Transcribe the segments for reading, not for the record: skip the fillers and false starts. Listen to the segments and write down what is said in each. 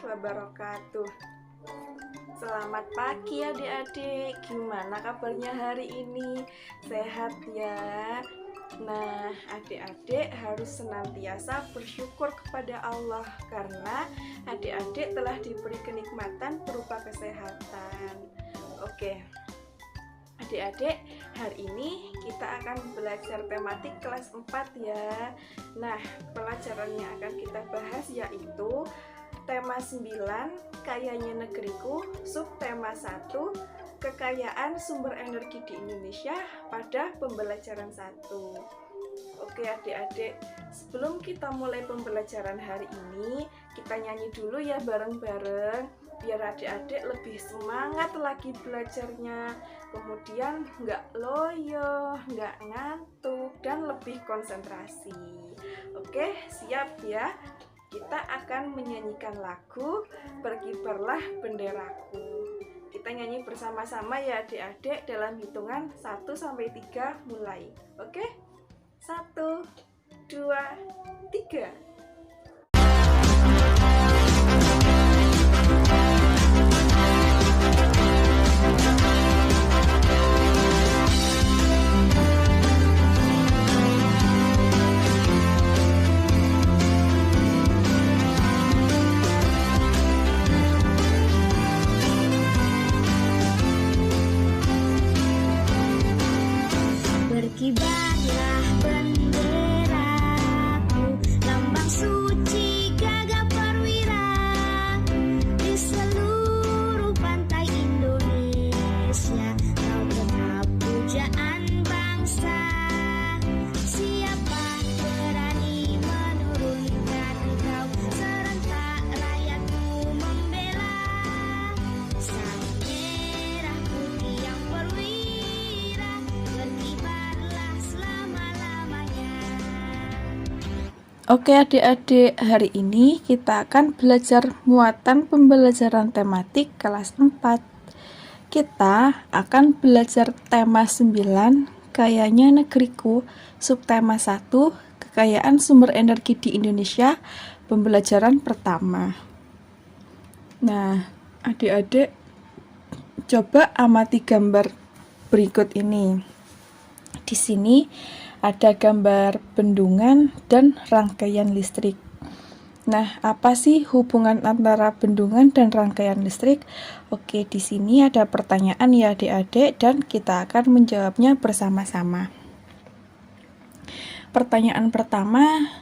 wabarakatuh. Selamat pagi adik-adik. Gimana kabarnya hari ini? Sehat ya? Nah, adik-adik harus senantiasa bersyukur kepada Allah karena adik-adik telah diberi kenikmatan berupa kesehatan. Oke. Adik-adik, hari ini kita akan belajar tematik kelas 4 ya. Nah, pelajaran yang akan kita bahas yaitu tema 9, Kayanya Negeriku, subtema 1, Kekayaan Sumber Energi di Indonesia pada pembelajaran 1. Oke adik-adik, sebelum kita mulai pembelajaran hari ini, kita nyanyi dulu ya bareng-bareng biar adik-adik lebih semangat lagi belajarnya, kemudian nggak loyo, nggak ngantuk, dan lebih konsentrasi. Oke, siap ya? Kita akan menyanyikan lagu Berkibarlah Benderaku. Kita nyanyi bersama-sama ya adik-adik dalam hitungan 1-3 mulai. Oke? 1, 2, 3. Berkibarlah benderaku, lambang suci gagah perwira di seluruh pantai Indonesia. Kau genap pujaan bangsa, siapa berani menurunkan kau? Serentak rakyatku membela sang merah putih yang perwira. Berkibarlah selama-lamanya. Oke adik-adik, hari ini kita akan belajar muatan pembelajaran tematik kelas 4. Kita akan belajar tema 9, Kayanya Negeriku, subtema 1, Kekayaan Sumber Energi di Indonesia, pembelajaran pertama. Nah, adik-adik coba amati gambar berikut ini. Di sini ada gambar bendungan dan rangkaian listrik. Nah, apa sih hubungan antara bendungan dan rangkaian listrik? Oke, di sini ada pertanyaan ya adik-adik dan kita akan menjawabnya bersama-sama. Pertanyaan pertama,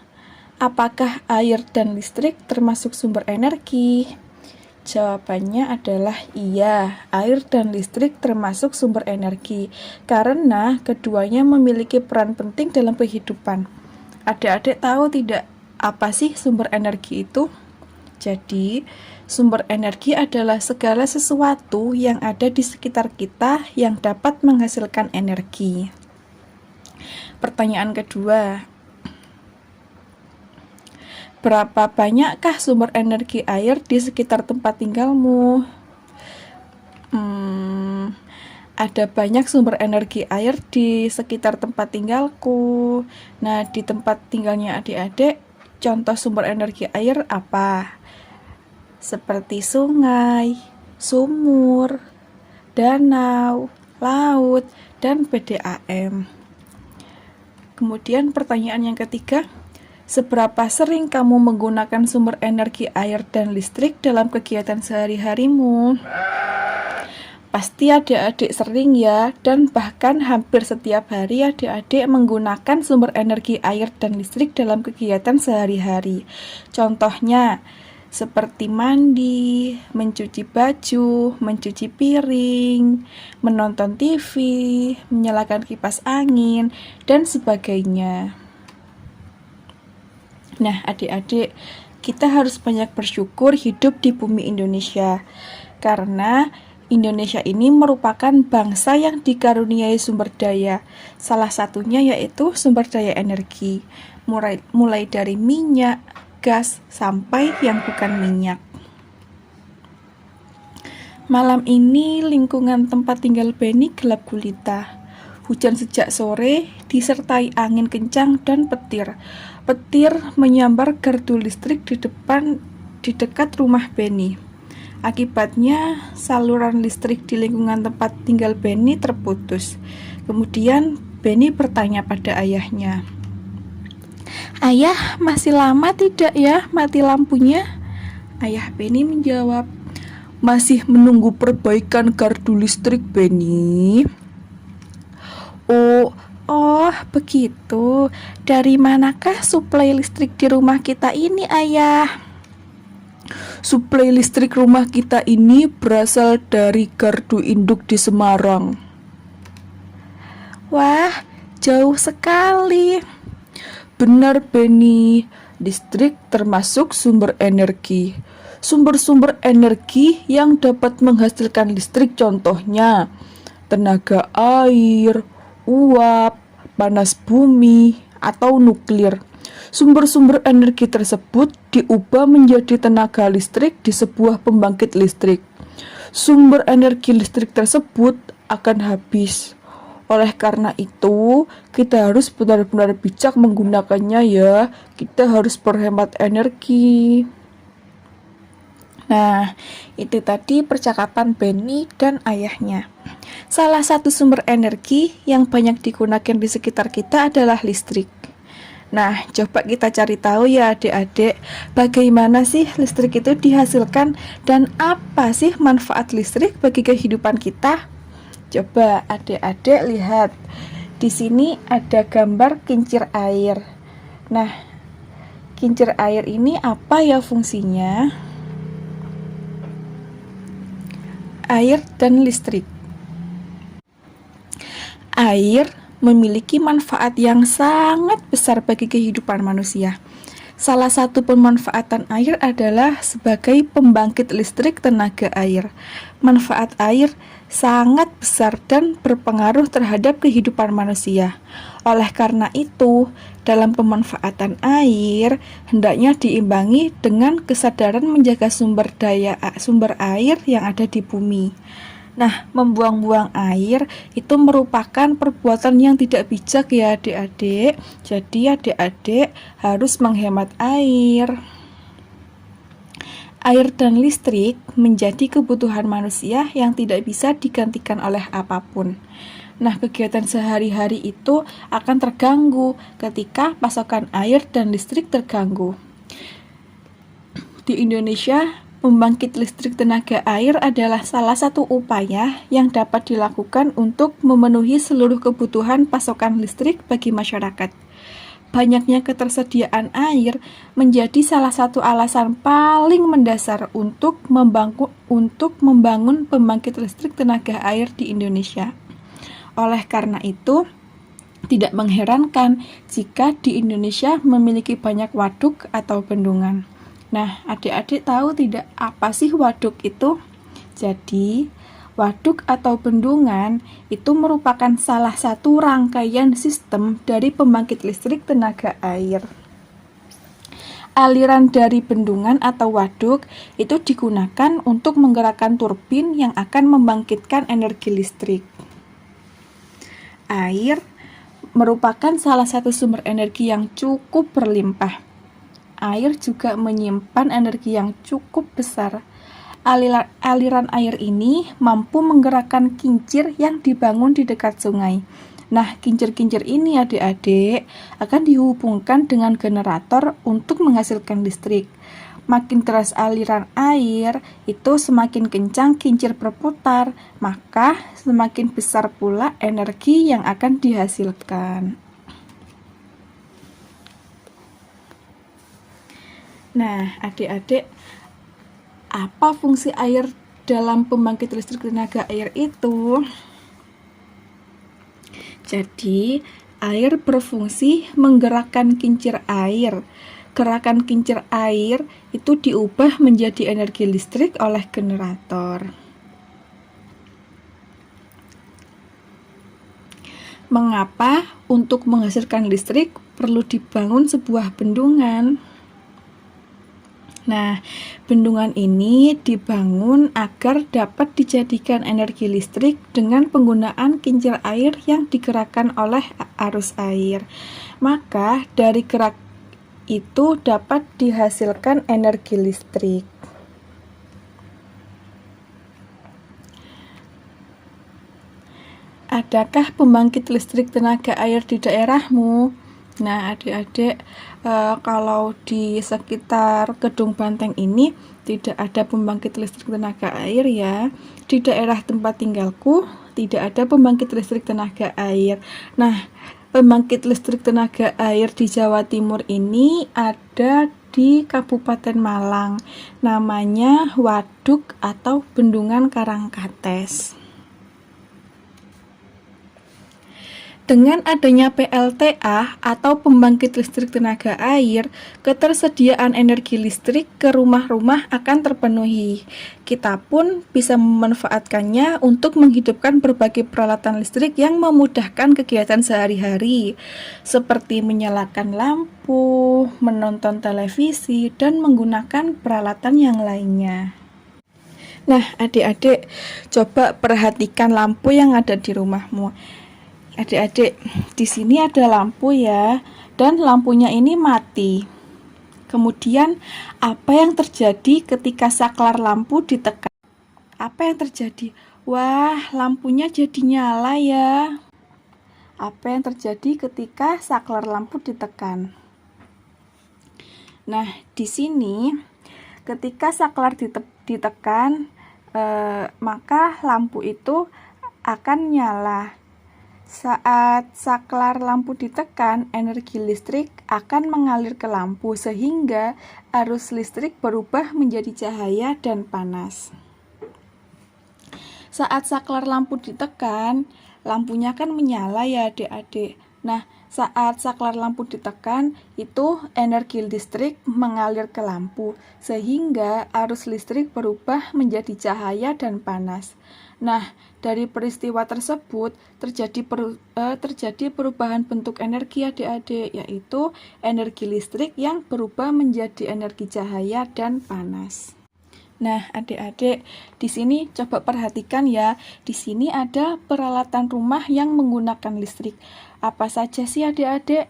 apakah air dan listrik termasuk sumber energi? Jawabannya adalah iya, air dan listrik termasuk sumber energi karena keduanya memiliki peran penting dalam kehidupan. Adik-adik tahu tidak apa sih sumber energi itu? Jadi, sumber energi adalah segala sesuatu yang ada di sekitar kita yang dapat menghasilkan energi. Pertanyaan kedua, berapa banyakkah sumber energi air di sekitar tempat tinggalmu? Ada banyak sumber energi air di sekitar tempat tinggalku. Nah, di tempat tinggalnya adik-adik, contoh sumber energi air apa? Seperti sungai, sumur, danau, laut, dan PDAM. Kemudian pertanyaan yang ketiga, seberapa sering kamu menggunakan sumber energi air dan listrik dalam kegiatan sehari-harimu? Pasti adik-adik sering ya, dan bahkan hampir setiap hari adik-adik menggunakan sumber energi air dan listrik dalam kegiatan sehari-hari. Contohnya, seperti mandi, mencuci baju, mencuci piring, menonton TV, menyalakan kipas angin, dan sebagainya. Nah, adik-adik, kita harus banyak bersyukur hidup di bumi Indonesia karena Indonesia ini merupakan bangsa yang dikaruniai sumber daya. Salah satunya yaitu sumber daya energi, mulai dari minyak, gas, sampai yang bukan minyak. Malam ini lingkungan tempat tinggal Beni gelap gulita. Hujan sejak sore disertai angin kencang dan petir. Petir menyambar gardu listrik di depan di dekat rumah Benny. Akibatnya, saluran listrik di lingkungan tempat tinggal Benny terputus. Kemudian, Benny bertanya pada ayahnya, "Ayah, masih lama tidak ya mati lampunya?" Ayah Benny menjawab, "Masih menunggu perbaikan gardu listrik, Benny." Oh, begitu. Dari manakah suplai listrik di rumah kita ini, Ayah? Suplai listrik rumah kita ini berasal dari gardu induk di Semarang. Wah, jauh sekali. Benar, Benny. Listrik termasuk sumber energi. Sumber-sumber energi yang dapat menghasilkan listrik contohnya tenaga air, uap, panas bumi, atau nuklir. Sumber-sumber energi tersebut diubah menjadi tenaga listrik di sebuah pembangkit listrik. Sumber energi listrik tersebut akan habis. Oleh karena itu, kita harus benar-benar bijak menggunakannya ya. Kita harus berhemat energi. Nah, itu tadi percakapan Benny dan ayahnya. Salah satu sumber energi yang banyak digunakan di sekitar kita adalah listrik. Nah, coba kita cari tahu ya adik-adik, bagaimana sih listrik itu dihasilkan dan apa sih manfaat listrik bagi kehidupan kita? Coba adik-adik lihat. Di sini ada gambar kincir air. Nah, kincir air ini apa ya fungsinya? Air dan listrik. Air memiliki manfaat yang sangat besar bagi kehidupan manusia. Salah satu pemanfaatan air adalah sebagai pembangkit listrik tenaga air. Manfaat air sangat besar dan berpengaruh terhadap kehidupan manusia. Oleh karena itu, dalam pemanfaatan air hendaknya diimbangi dengan kesadaran menjaga sumber air yang ada di bumi. Nah, membuang-buang air itu merupakan perbuatan yang tidak bijak ya adik-adik. Jadi adik-adik harus menghemat air. Air dan listrik menjadi kebutuhan manusia yang tidak bisa digantikan oleh apapun. Nah, kegiatan sehari-hari itu akan terganggu ketika pasokan air dan listrik terganggu. Di Indonesia, pembangkit listrik tenaga air adalah salah satu upaya yang dapat dilakukan untuk memenuhi seluruh kebutuhan pasokan listrik bagi masyarakat. Banyaknya ketersediaan air menjadi salah satu alasan paling mendasar untuk membangun pembangkit listrik tenaga air di Indonesia. Oleh karena itu, tidak mengherankan jika di Indonesia memiliki banyak waduk atau bendungan. Nah, adik-adik tahu tidak apa sih waduk itu? Jadi, waduk atau bendungan itu merupakan salah satu rangkaian sistem dari pembangkit listrik tenaga air. Aliran dari bendungan atau waduk itu digunakan untuk menggerakkan turbin yang akan membangkitkan energi listrik. Air merupakan salah satu sumber energi yang cukup berlimpah. Air juga menyimpan energi yang cukup besar. Aliran air ini mampu menggerakkan kincir yang dibangun di dekat sungai. Nah, kincir-kincir ini adik-adik akan dihubungkan dengan generator untuk menghasilkan listrik. Makin deras aliran air, itu semakin kencang kincir berputar, maka semakin besar pula energi yang akan dihasilkan. Nah, adik-adik, apa fungsi air dalam pembangkit listrik tenaga air itu? Jadi, air berfungsi menggerakkan kincir air. Gerakan kincir air itu diubah menjadi energi listrik oleh generator. Mengapa untuk menghasilkan listrik perlu dibangun sebuah bendungan? Nah, bendungan ini dibangun agar dapat dijadikan energi listrik dengan penggunaan kincir air yang digerakkan oleh arus air. Maka dari itu dapat dihasilkan energi listrik. Adakah pembangkit listrik tenaga air di daerahmu? Nah, adik-adik, kalau di sekitar Gedung Banteng ini tidak ada pembangkit listrik tenaga air ya. Di daerah tempat tinggalku tidak ada pembangkit listrik tenaga air. Nah, pembangkit listrik tenaga air di Jawa Timur ini ada di Kabupaten Malang. Namanya Waduk atau Bendungan Karangkates. Dengan adanya PLTA atau pembangkit listrik tenaga air, ketersediaan energi listrik ke rumah-rumah akan terpenuhi. Kita pun bisa memanfaatkannya untuk menghidupkan berbagai peralatan listrik yang memudahkan kegiatan sehari-hari, seperti menyalakan lampu, menonton televisi, dan menggunakan peralatan yang lainnya. Nah, adik-adik, coba perhatikan lampu yang ada di rumahmu. Adik-adik, di sini ada lampu ya, dan lampunya ini mati. Kemudian, apa yang terjadi ketika saklar lampu ditekan? Apa yang terjadi? Wah, lampunya jadi nyala ya. Apa yang terjadi ketika saklar lampu ditekan? Nah, di sini ketika saklar ditekan, maka lampu itu akan nyala. Saat saklar lampu ditekan, energi listrik akan mengalir ke lampu sehingga arus listrik berubah menjadi cahaya dan panas. Saat saklar lampu ditekan, lampunya kan menyala ya adik-adik. Nah, saat saklar lampu ditekan, itu energi listrik mengalir ke lampu sehingga arus listrik berubah menjadi cahaya dan panas. Nah, dari peristiwa tersebut terjadi perubahan bentuk energi adik-adik, yaitu energi listrik yang berubah menjadi energi cahaya dan panas. Nah, adik-adik, di sini coba perhatikan ya. Di sini ada peralatan rumah yang menggunakan listrik. Apa saja sih adik-adik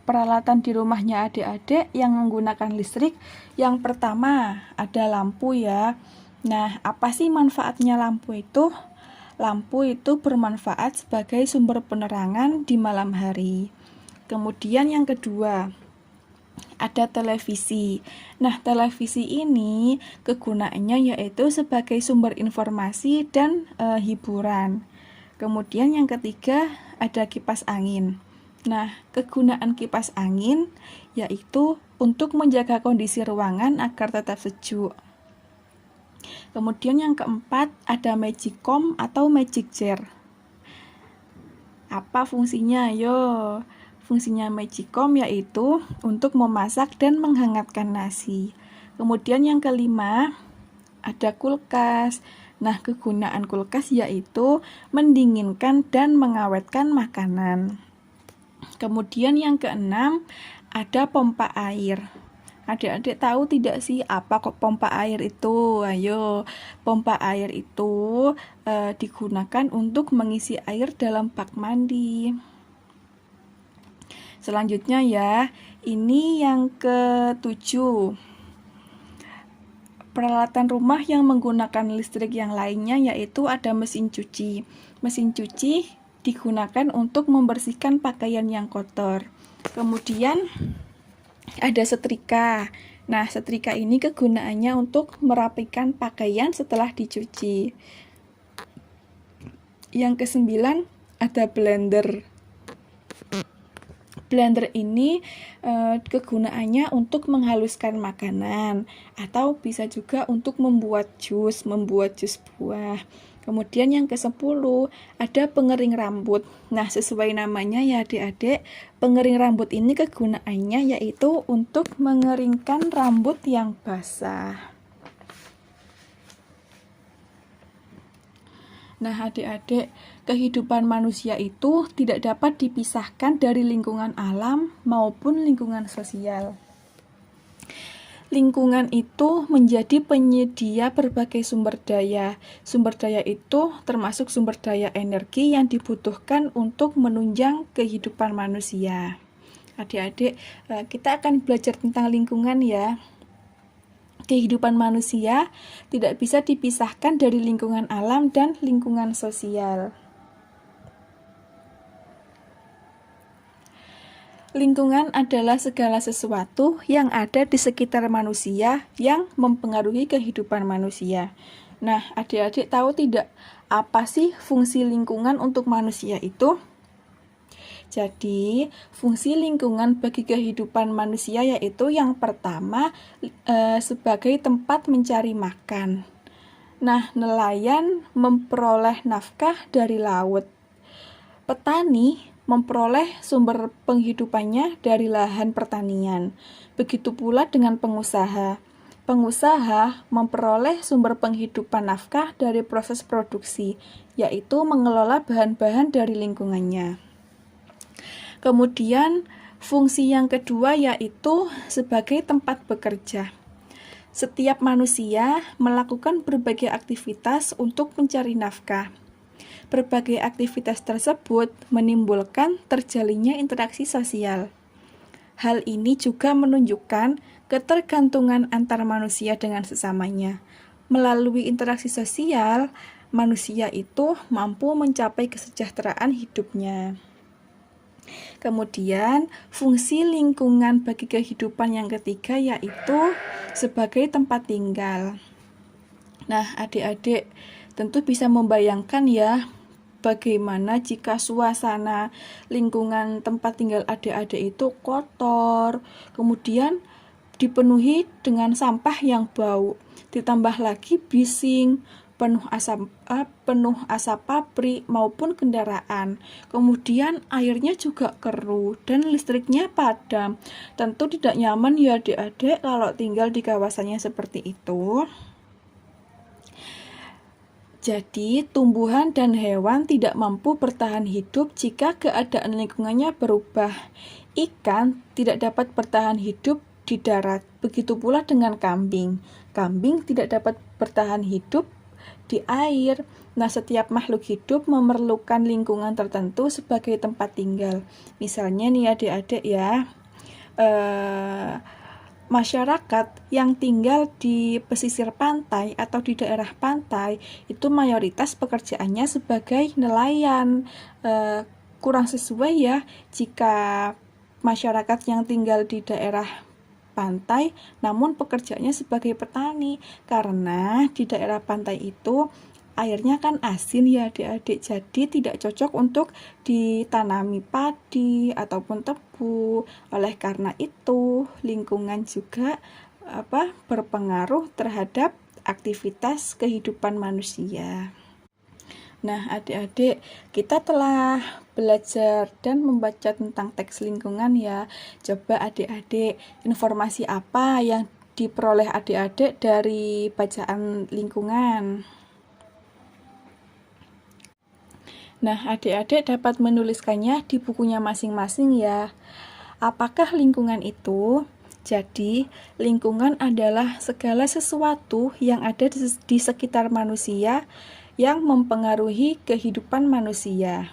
peralatan di rumahnya adik-adik yang menggunakan listrik? Yang pertama, ada lampu ya. Nah, apa sih manfaatnya lampu itu? Lampu itu bermanfaat sebagai sumber penerangan di malam hari. Kemudian yang kedua, ada televisi. Nah, televisi ini kegunaannya yaitu sebagai sumber informasi dan hiburan. Kemudian yang ketiga, ada kipas angin. Nah, kegunaan kipas angin yaitu untuk menjaga kondisi ruangan agar tetap sejuk. Kemudian yang keempat, ada magicom atau magic jar. Apa fungsinya? Yo, fungsinya magicom yaitu untuk memasak dan menghangatkan nasi. Kemudian yang kelima, ada kulkas. Nah, kegunaan kulkas yaitu mendinginkan dan mengawetkan makanan. Kemudian yang keenam, ada pompa air. Adik-adik tahu tidak sih apa kok pompa air itu? Ayo, pompa air itu digunakan untuk mengisi air dalam bak mandi. Selanjutnya ya, ini yang ketujuh. Peralatan rumah yang menggunakan listrik yang lainnya yaitu ada mesin cuci. Mesin cuci digunakan untuk membersihkan pakaian yang kotor. Kemudian ada setrika. Nah, setrika ini kegunaannya untuk merapikan pakaian setelah dicuci. Yang kesembilan, ada blender. Blender ini kegunaannya untuk menghaluskan makanan atau bisa juga untuk membuat jus buah. Kemudian yang ke-10 ada pengering rambut. Nah, sesuai namanya ya adik-adik, pengering rambut ini kegunaannya yaitu untuk mengeringkan rambut yang basah. Nah, adik-adik, kehidupan manusia itu tidak dapat dipisahkan dari lingkungan alam maupun lingkungan sosial. Lingkungan itu menjadi penyedia berbagai sumber daya. Sumber daya itu termasuk sumber daya energi yang dibutuhkan untuk menunjang kehidupan manusia. Adik-adik, kita akan belajar tentang lingkungan ya. Kehidupan manusia tidak bisa dipisahkan dari lingkungan alam dan lingkungan sosial. Lingkungan adalah segala sesuatu yang ada di sekitar manusia yang mempengaruhi kehidupan manusia. Nah, adik-adik tahu tidak apa sih fungsi lingkungan untuk manusia itu? Jadi, fungsi lingkungan bagi kehidupan manusia yaitu yang pertama sebagai tempat mencari makan. Nah, nelayan memperoleh nafkah dari laut. Petani memperoleh sumber penghidupannya dari lahan pertanian. Begitu pula dengan pengusaha. Pengusaha memperoleh sumber penghidupan nafkah dari proses produksi, yaitu mengelola bahan-bahan dari lingkungannya. Kemudian, fungsi yang kedua yaitu sebagai tempat bekerja. Setiap manusia melakukan berbagai aktivitas untuk mencari nafkah. Berbagai aktivitas tersebut menimbulkan terjalinnya interaksi sosial. Hal ini juga menunjukkan ketergantungan antar manusia dengan sesamanya. Melalui interaksi sosial, manusia itu mampu mencapai kesejahteraan hidupnya. Kemudian, fungsi lingkungan bagi kehidupan yang ketiga yaitu sebagai tempat tinggal. Nah, adik-adik tentu bisa membayangkan ya, bagaimana jika suasana lingkungan tempat tinggal adik-adik itu kotor, kemudian dipenuhi dengan sampah yang bau, ditambah lagi bising, penuh asap pabrik maupun kendaraan. Kemudian airnya juga keruh dan listriknya padam. Tentu tidak nyaman ya adik-adik kalau tinggal di kawasannya seperti itu. Jadi, tumbuhan dan hewan tidak mampu bertahan hidup jika keadaan lingkungannya berubah. Ikan tidak dapat bertahan hidup di darat. Begitu pula dengan kambing. Kambing tidak dapat bertahan hidup di air. Nah, setiap makhluk hidup memerlukan lingkungan tertentu sebagai tempat tinggal. Misalnya nih adik-adik ya, masyarakat yang tinggal di pesisir pantai atau di daerah pantai itu mayoritas pekerjaannya sebagai nelayan. Kurang sesuai ya jika masyarakat yang tinggal di daerah pantai namun pekerjaannya sebagai petani, karena di daerah pantai itu airnya kan asin ya adik-adik, jadi tidak cocok untuk ditanami padi ataupun tebu. Oleh karena itu lingkungan juga berpengaruh terhadap aktivitas kehidupan manusia. Nah, adik-adik, kita telah belajar dan membaca tentang teks lingkungan ya. Coba adik-adik, informasi apa yang diperoleh adik-adik dari bacaan lingkungan? Nah, adik-adik dapat menuliskannya di bukunya masing-masing ya. Apakah lingkungan itu? Jadi, lingkungan adalah segala sesuatu yang ada di sekitar manusia yang mempengaruhi kehidupan manusia.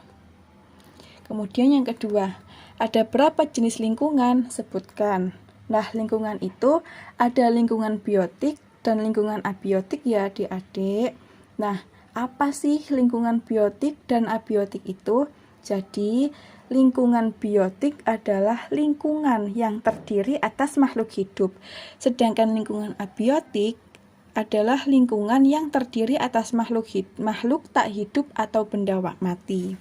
Kemudian yang kedua, ada berapa jenis lingkungan? Sebutkan. Nah, lingkungan itu ada lingkungan biotik dan lingkungan abiotik ya adik-adik. Nah, apa sih lingkungan biotik dan abiotik itu? Jadi, lingkungan biotik adalah lingkungan yang terdiri atas makhluk hidup. Sedangkan lingkungan abiotik adalah lingkungan yang terdiri atas makhluk tak hidup atau benda mati.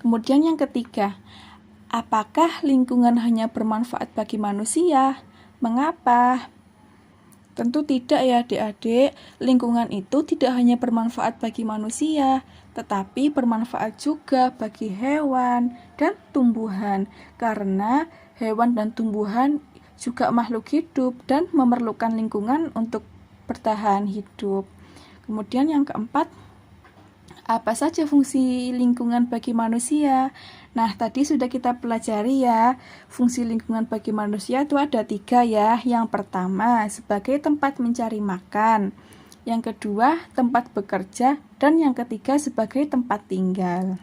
Kemudian yang ketiga, apakah lingkungan hanya bermanfaat bagi manusia? Mengapa? Tentu tidak ya adik-adik, lingkungan itu tidak hanya bermanfaat bagi manusia, tetapi bermanfaat juga bagi hewan dan tumbuhan, karena hewan dan tumbuhan juga makhluk hidup dan memerlukan lingkungan untuk bertahan hidup. Kemudian yang keempat, apa saja fungsi lingkungan bagi manusia? Nah, tadi sudah kita pelajari ya, fungsi lingkungan bagi manusia itu ada 3 ya. Yang pertama, sebagai tempat mencari makan. Yang kedua, tempat bekerja. Dan yang ketiga, sebagai tempat tinggal.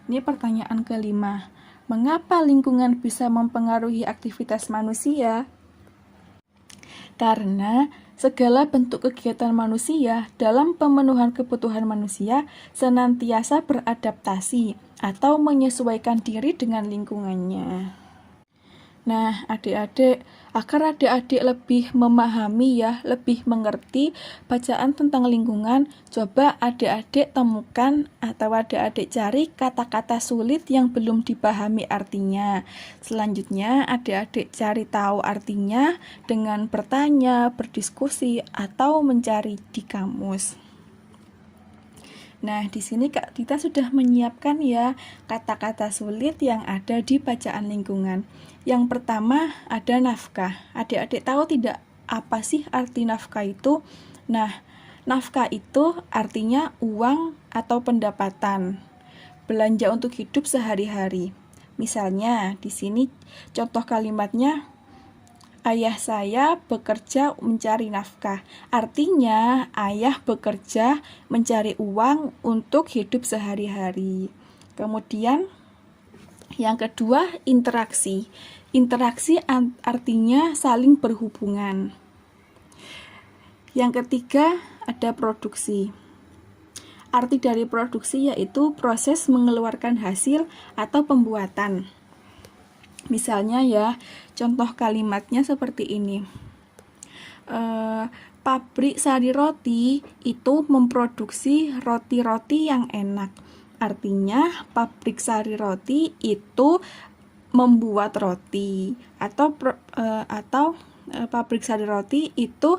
Ini pertanyaan kelima. Mengapa lingkungan bisa mempengaruhi aktivitas manusia? Karena segala bentuk kegiatan manusia dalam pemenuhan kebutuhan manusia senantiasa beradaptasi atau menyesuaikan diri dengan lingkungannya. Nah, adik-adik, agar adik-adik lebih memahami lebih mengerti bacaan tentang lingkungan, coba adik-adik temukan atau adik-adik cari kata-kata sulit yang belum dipahami artinya. Selanjutnya, adik-adik cari tahu artinya dengan bertanya, berdiskusi, atau mencari di kamus. Nah, di sini Kak Dita sudah menyiapkan kata-kata sulit yang ada di bacaan lingkungan. Yang pertama ada nafkah. Adik-adik tahu tidak apa sih arti nafkah itu? Nah, nafkah itu artinya uang atau pendapatan, belanja untuk hidup sehari-hari. Misalnya di sini contoh kalimatnya, ayah saya bekerja mencari nafkah. Artinya ayah bekerja mencari uang untuk hidup sehari-hari. Kemudian yang kedua, interaksi. Interaksi artinya saling berhubungan. Yang ketiga, ada produksi. Arti dari produksi yaitu proses mengeluarkan hasil atau pembuatan. Misalnya contoh kalimatnya seperti ini. Pabrik sari roti itu memproduksi roti-roti yang enak. Artinya pabrik sari roti itu membuat roti atau pabrik sari roti itu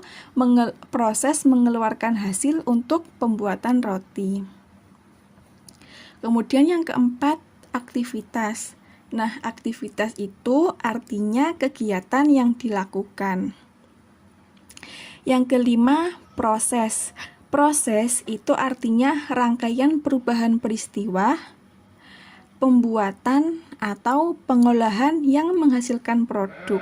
proses mengeluarkan hasil untuk pembuatan roti. Kemudian yang keempat, aktivitas. Nah, aktivitas itu artinya kegiatan yang dilakukan. Yang kelima, proses. Proses itu artinya rangkaian perubahan peristiwa, pembuatan atau pengolahan yang menghasilkan produk.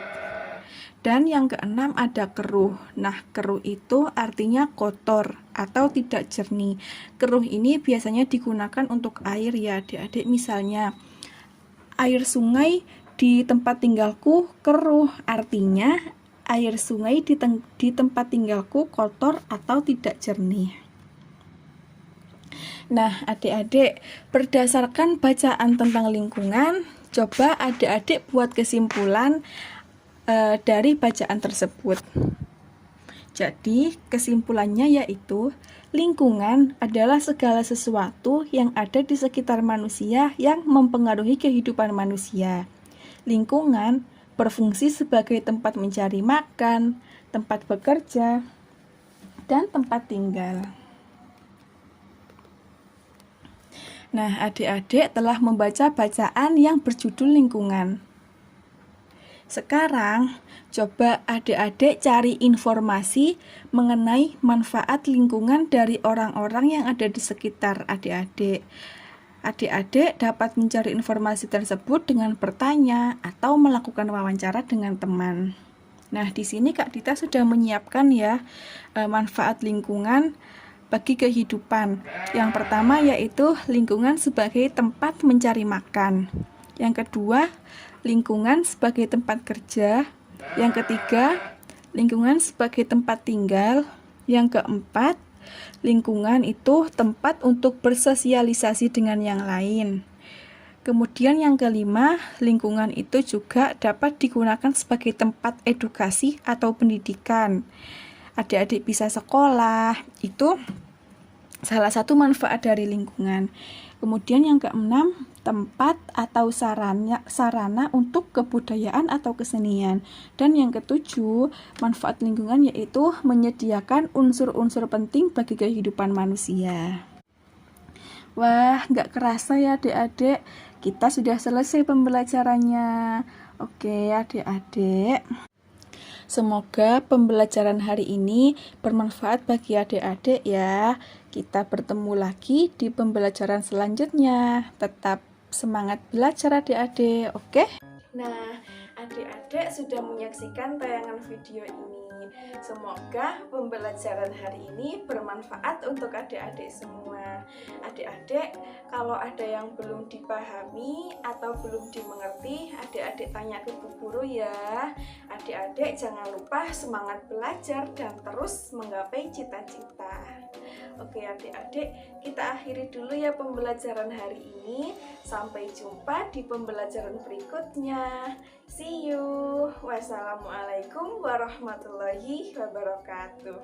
Dan yang keenam ada keruh. Nah, keruh itu artinya kotor atau tidak jernih. Keruh ini biasanya digunakan untuk air adik-adik. Misalnya, air sungai di tempat tinggalku keruh, artinya air sungai di tempat tinggalku kotor atau tidak jernih. Nah, adik-adik, berdasarkan bacaan tentang lingkungan, coba adik-adik buat kesimpulan dari bacaan tersebut. Jadi, kesimpulannya yaitu lingkungan adalah segala sesuatu yang ada di sekitar manusia yang mempengaruhi kehidupan manusia. Lingkungan berfungsi sebagai tempat mencari makan, tempat bekerja, dan tempat tinggal. Nah, adik-adik telah membaca bacaan yang berjudul lingkungan. Sekarang, coba adik-adik cari informasi mengenai manfaat lingkungan dari orang-orang yang ada di sekitar adik-adik. Adik-adik dapat mencari informasi tersebut dengan bertanya atau melakukan wawancara dengan teman. Nah, di sini Kak Dita sudah menyiapkan manfaat lingkungan bagi kehidupan. Yang pertama yaitu lingkungan sebagai tempat mencari makan. Yang kedua, lingkungan sebagai tempat kerja. Yang ketiga, lingkungan sebagai tempat tinggal. Yang keempat, lingkungan itu tempat untuk bersosialisasi dengan yang lain. Kemudian yang kelima, lingkungan itu juga dapat digunakan sebagai tempat edukasi atau pendidikan. Adik-adik bisa sekolah, itu salah satu manfaat dari lingkungan. Kemudian yang keenam, tempat atau sarana untuk kebudayaan atau kesenian. Dan yang ketujuh, manfaat lingkungan yaitu menyediakan unsur-unsur penting bagi kehidupan manusia. Wah, nggak kerasa ya adik-adik, kita sudah selesai pembelajarannya. Oke adik-adik, semoga pembelajaran hari ini bermanfaat bagi adik-adik ya. Kita bertemu lagi di pembelajaran selanjutnya. Tetap semangat belajar adik-adik, oke? Nah, adik-adik sudah menyaksikan tayangan video ini. Semoga pembelajaran hari ini bermanfaat untuk adik-adik semua. Adik-adik, kalau ada yang belum dipahami atau belum dimengerti, adik-adik tanya ke Bu Guru ya. Adik-adik jangan lupa semangat belajar dan terus menggapai cita-cita. Oke adik-adik, kita akhiri dulu ya pembelajaran hari ini. Sampai jumpa di pembelajaran berikutnya. See you. Wassalamualaikum warahmatullahi wabarakatuh.